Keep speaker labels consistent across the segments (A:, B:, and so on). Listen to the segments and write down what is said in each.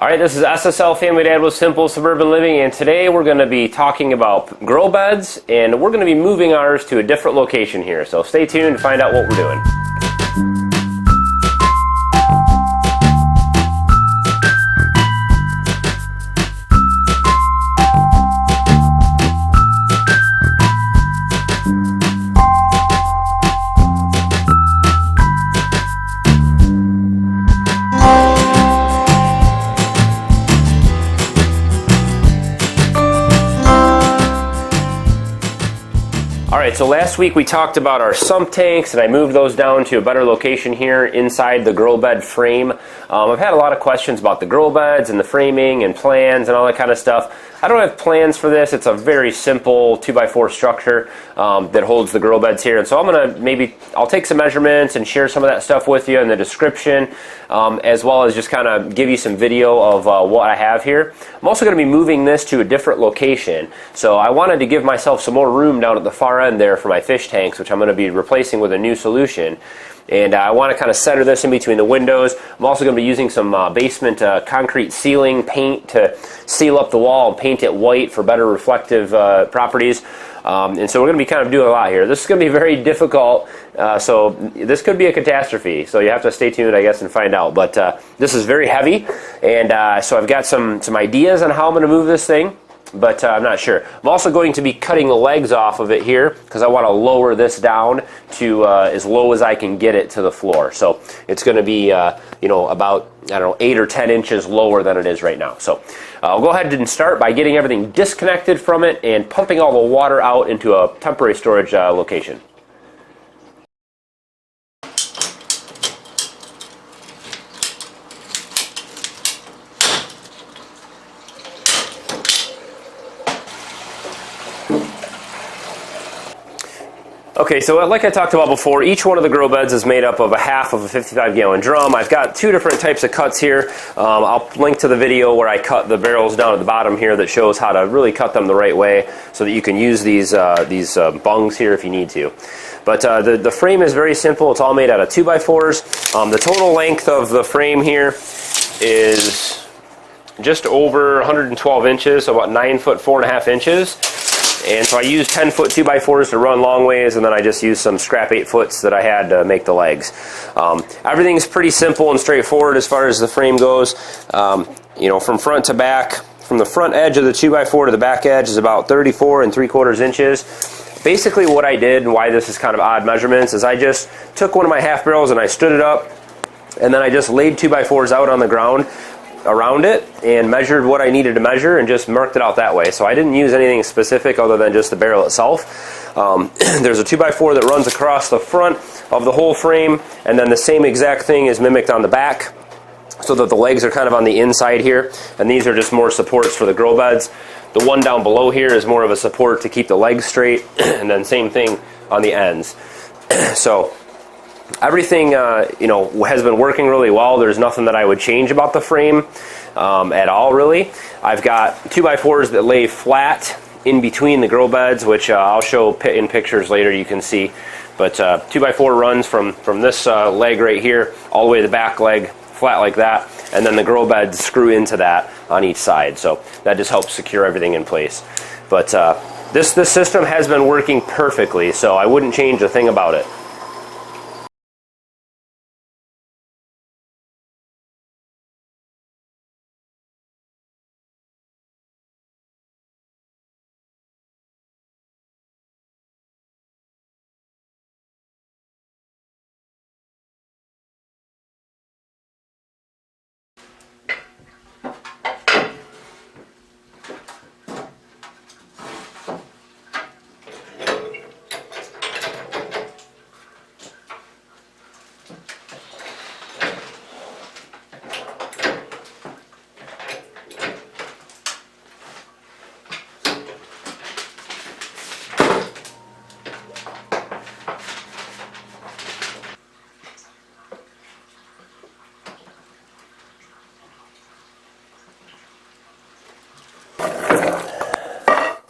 A: Alright, this is SSL Family Dad with Simple Suburban Living, and today we're going to be talking about grow beds, and we're going to be moving ours to a different location here. So stay tuned to find out what we're doing. Alright, so last week we talked about our sump tanks, and I moved those down to a better location here inside the grow bed frame. I've had a lot of questions about the grow beds and the framing and plans and all that kind of stuff. I don't have plans for this. It's a very simple 2x4 structure that holds the grow beds here. And so I'll take some measurements and share some of that stuff with you in the description, as well as just kind of give you some video of what I have here. I'm also going to be moving this to a different location. So I wanted to give myself some more room down at the far end there for my fish tanks, which I'm going to be replacing with a new solution. And I want to kind of center this in between the windows. I'm also going to be using some basement concrete ceiling paint to seal up the wall and paint it white for better reflective properties. And so we're going to be kind of doing a lot here. This is going to be very difficult, so this could be a catastrophe. So you have to stay tuned, I guess, and find out. But this is very heavy, and so I've got some ideas on how I'm going to move this thing. But I'm not sure. I'm also going to be cutting the legs off of it here because I want to lower this down to as low as I can get it to the floor. So it's going to be about 8 or 10 inches lower than it is right now. So I'll go ahead and start by getting everything disconnected from it and pumping all the water out into a temporary storage location. Okay, so like I talked about before, each one of the grow beds is made up of a half of a 55-gallon drum. I've got two different types of cuts here. I'll link to the video where I cut the barrels down at the bottom here that shows how to really cut them the right way so that you can use these bungs here if you need to. But the frame is very simple. It's all made out of 2x4s. The total length of the frame here is just over 112 inches, so about 9 foot 4.5 inches. And so I used 10-foot 2x4s to run long ways, and then I just used some scrap 8-foots that I had to make the legs. Everything's pretty simple and straightforward as far as the frame goes. From front to back, from the front edge of the 2x4 to the back edge is about 34 3/4 inches. Basically what I did, and why this is kind of odd measurements, is I just took one of my half barrels and I stood it up, and then I just laid 2x4s out on the ground around it and measured what I needed to measure and just marked it out that way. So I didn't use anything specific other than just the barrel itself. There's a 2x4 that runs across the front of the whole frame, and then the same exact thing is mimicked on the back so that the legs are kind of on the inside here, and these are just more supports for the grow beds. The one down below here is more of a support to keep the legs straight, and then same thing on the ends. So everything has been working really well. There's nothing that I would change about the frame at all, really. I've got 2x4s that lay flat in between the grow beds, which I'll show in pictures later, you can see. But 2x4 runs from this leg right here all the way to the back leg, flat like that, and then the grow beds screw into that on each side. So that just helps secure everything in place. But this system has been working perfectly, so I wouldn't change a thing about it.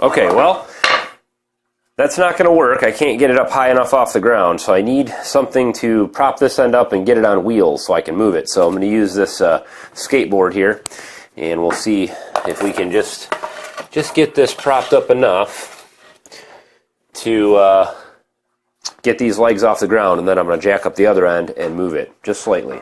A: Okay, well, that's not going to work. I can't get it up high enough off the ground, so I need something to prop this end up and get it on wheels so I can move it. So I'm going to use this skateboard here. and we'll see if we can just get this propped up enough to get these legs off the ground, and then I'm going to jack up the other end and move it just slightly.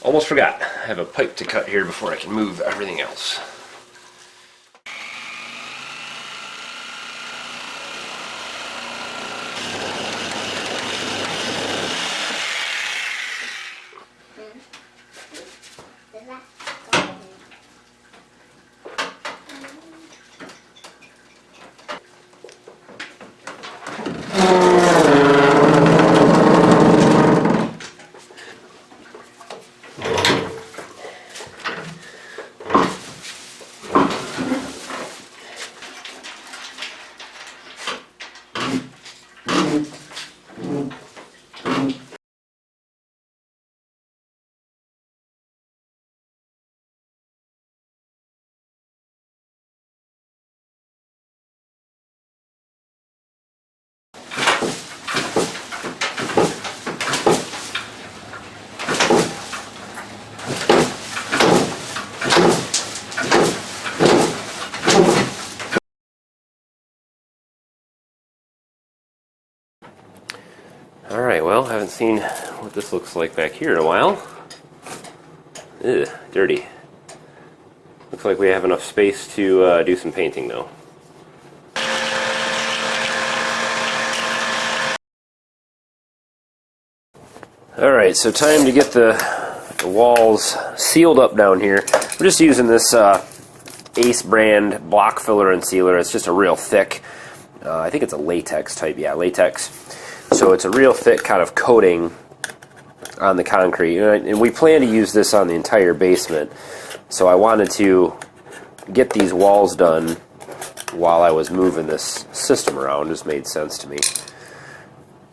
A: Almost forgot, I have a pipe to cut here before I can move everything else. Alright, well, I haven't seen what this looks like back here in a while. Ugh, dirty. Looks like we have enough space to do some painting though. Alright, so time to get the walls sealed up down here. We're just using this Ace brand block filler and sealer. It's just a real thick, I think it's a latex type, yeah, latex. So it's a real thick kind of coating on the concrete, and we plan to use this on the entire basement. So I wanted to get these walls done while I was moving this system around. It just made sense to me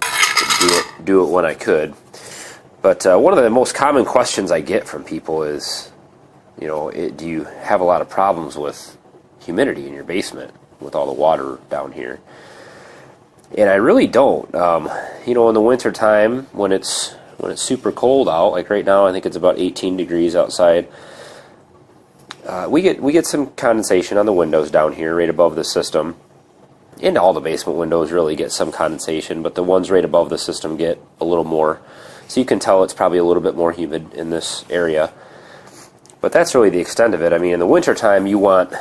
A: to do it when I could. But one of the most common questions I get from people is, you know, do you have a lot of problems with humidity in your basement with all the water down here? And I really don't. You know, in the winter time when it's super cold out, like right now, I think it's about 18 degrees outside. We get some condensation on the windows down here, right above the system. And all the basement windows really get some condensation, but the ones right above the system get a little more. So you can tell it's probably a little bit more humid in this area. But that's really the extent of it. I mean, in the winter time, you want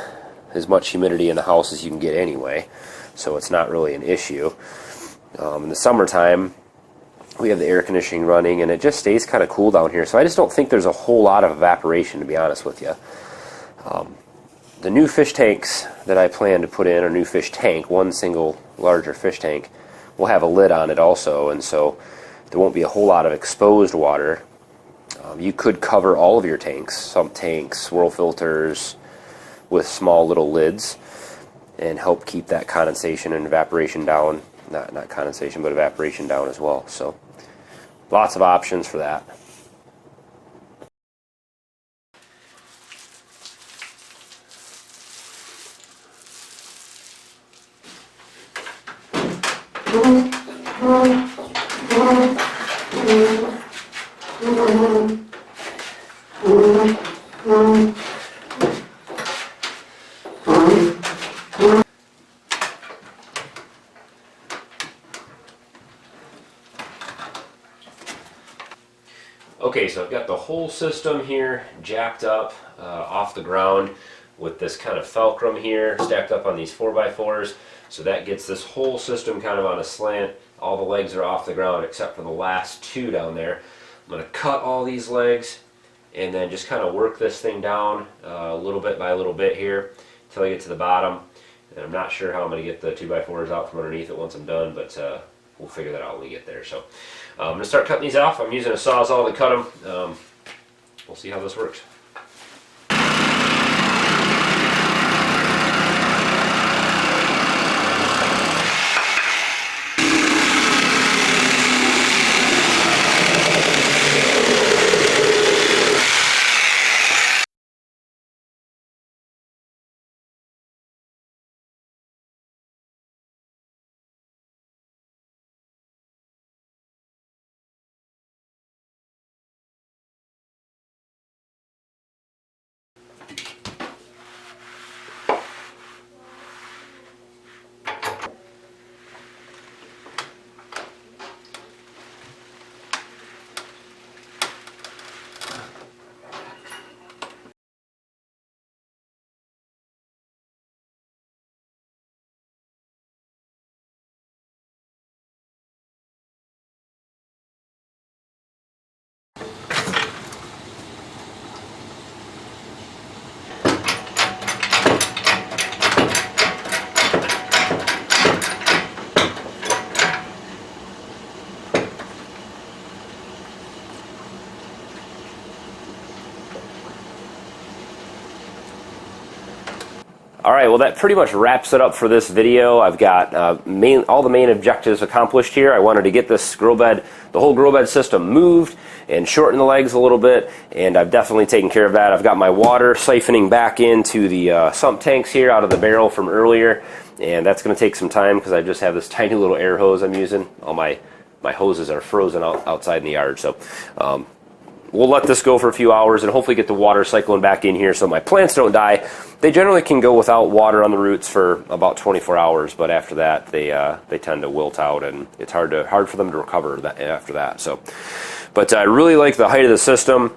A: as much humidity in the house as you can get anyway. So it's not really an issue. In the summertime, we have the air conditioning running, and it just stays kind of cool down here. So I just don't think there's a whole lot of evaporation, to be honest with you. The new fish tanks that I plan to put in, or new fish tank, one single larger fish tank, will have a lid on it also, and so there won't be a whole lot of exposed water. You could cover all of your tanks, sump tanks, swirl filters, with small little lids, and help keep that condensation and evaporation down. Not condensation, but evaporation down as well. So lots of options for that. Okay, so I've got the whole system here jacked up off the ground with this kind of fulcrum here stacked up on these 4x4s. So that gets this whole system kind of on a slant. All the legs are off the ground except for the last two down there. I'm going to cut all these legs and then just kind of work this thing down a little bit by a little bit here until I get to the bottom. And I'm not sure how I'm going to get the 2x4s out from underneath it once I'm done, but we'll figure that out when we get there. So I'm going to start cutting these off. I'm using a Sawzall to cut them. We'll see how this works. All right, well, that pretty much wraps it up for this video. I've got all the main objectives accomplished here. I wanted to get this grow bed, the whole grow bed system moved and shorten the legs a little bit, and I've definitely taken care of that. I've got my water siphoning back into the sump tanks here out of the barrel from earlier, and that's going to take some time because I just have this tiny little air hose I'm using. All my hoses are frozen outside in the yard, so we'll let this go for a few hours and hopefully get the water cycling back in here so my plants don't die. They generally can go without water on the roots for about 24 hours, but after that they tend to wilt out, and it's hard for them to recover after that. So, but I really like the height of the system.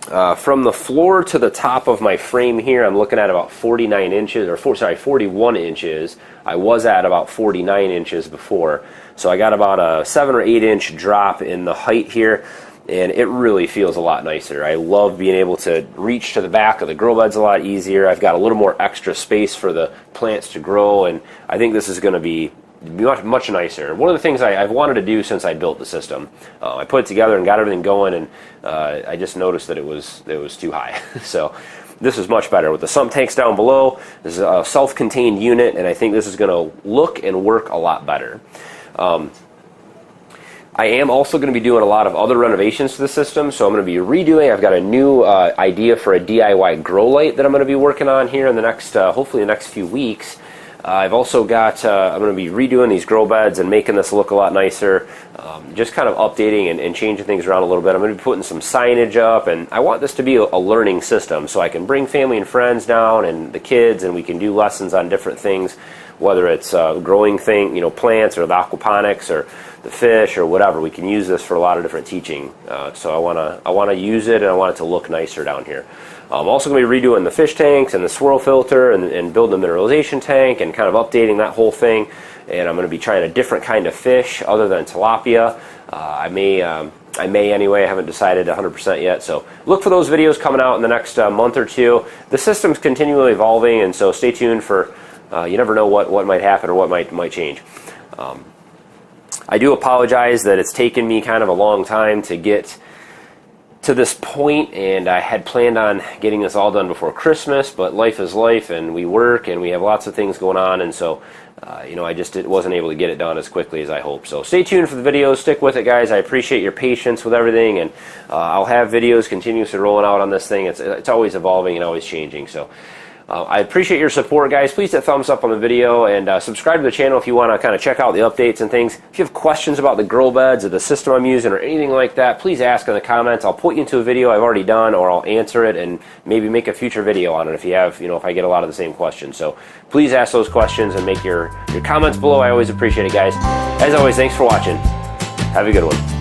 A: From the floor to the top of my frame here, I'm looking at about 49 inches, or 41 inches. I was at about 49 inches before, so I got about a 7 or 8 inch drop in the height here. And it really feels a lot nicer. I love being able to reach to the back of the grow beds a lot easier. I've got a little more extra space for the plants to grow, and I think this is going to be much nicer. One of the things I've wanted to do since I built the system, I put it together and got everything going, and I just noticed that it was too high. So this is much better with the sump tanks down below. This is a self-contained unit, and I think this is going to look and work a lot better. I am also going to be doing a lot of other renovations to the system, so I'm going to be redoing. I've got a new idea for a DIY grow light that I'm going to be working on here in the next, hopefully the next few weeks. I've also got, I'm going to be redoing these grow beds and making this look a lot nicer, just kind of updating and changing things around a little bit. I'm going to be putting some signage up, and I want this to be a learning system so I can bring family and friends down and the kids, and we can do lessons on different things, whether it's growing plants or the aquaponics or the fish or whatever. We can use this for a lot of different teaching. So I want to use it, and I want it to look nicer down here. I'm also going to be redoing the fish tanks and the swirl filter and building a mineralization tank and kind of updating that whole thing. And I'm going to be trying a different kind of fish other than tilapia. I may anyway. I haven't decided 100% yet. So look for those videos coming out in the next month or two. The system's continually evolving, and so stay tuned for. You never know what might happen or what might change. I do apologize that it's taken me kind of a long time to get to this point, and I had planned on getting this all done before Christmas, but life is life, and we work, and we have lots of things going on, and so I just wasn't able to get it done as quickly as I hoped. So stay tuned for the videos. Stick with it, guys. I appreciate your patience with everything, and I'll have videos continuously rolling out on this thing. It's always evolving and always changing. So I appreciate your support, guys. Please hit thumbs up on the video, and subscribe to the channel if you want to kind of check out the updates and things. If you have questions about the grow beds or the system I'm using or anything like that, please ask in the comments. I'll point you into a video I've already done, or I'll answer it and maybe make a future video on it if you have, if I get a lot of the same questions. So please ask those questions and make your comments below. I always appreciate it, guys. As always, thanks for watching. Have a good one.